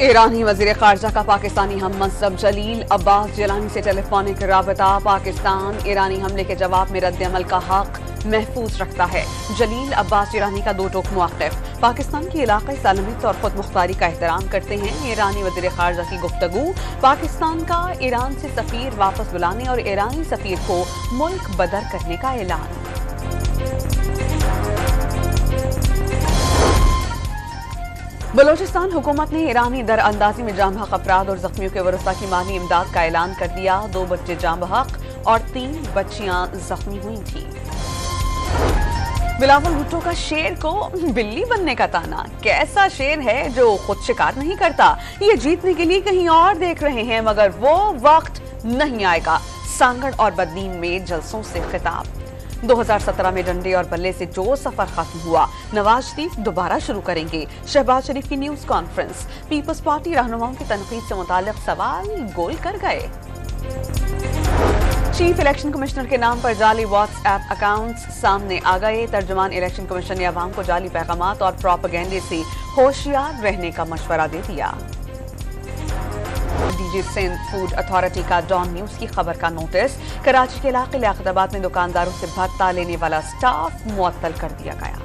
ईरानी वजीर खारजा का पाकिस्तानी हम मनसब जलील अब्बास जिलानी से टेलीफोनिक राबता। पाकिस्तान ईरानी हमले के जवाब में रद्द-ए-अमल का हक महफूज रखता है। जलील अब्बास जिलानी का दो टोक मौक़िफ़। पाकिस्तान की इलाक़ाई सालमियत और खुद मुख्तारी का एहतराम करते हैं। ईरानी वजीर खारजा की गुफ्तगू। पाकिस्तान का ईरान से सफ़ीर वापस बुलाने और ईरानी सफ़ीर को मुल्क बदर करने का ऐलान। बलोचिस्तान हुकूमत ने ईरानी दरअंदाजी में जाम हक अफराद और जख्मियों के वरसा की माली इमदाद का ऐलान कर दिया। 2 बच्चे जाम हक और 3 बच्चियां जख्मी हुई थीं। बिलावल भुट्टो का शेर को बिल्ली बनने का ताना। कैसा शेर है जो खुद शिकार नहीं करता। ये जीतने के लिए कहीं और देख रहे हैं, मगर वो वक्त नहीं आएगा। सांगड़ और बदनीन में जलसों से खिताब। 2017 में डंडे और बल्ले से जो सफर खत्म हुआ, नवाज शरीफ दोबारा शुरू करेंगे। शहबाज शरीफ की न्यूज कॉन्फ्रेंस। पीपल्स पार्टी रहनुमाओं की तनकीद से मुताल्लिक सवाल गोल कर गए। चीफ इलेक्शन कमिश्नर के नाम पर जाली व्हाट्सएप अकाउंट्स सामने आ गए। तर्जुमान इलेक्शन कमीशन ने अवाम को जाली पैगामात और प्रोपेगेंडे से होशियार रहने का मशवरा दे दिया। डीजी सिंध फूड अथॉरिटी का डॉन न्यूज की खबर का नोटिस। कराची के इलाके लियाकताबाद में दुकानदारों से भत्ता लेने वाला स्टाफ मुअत्तल कर दिया गया।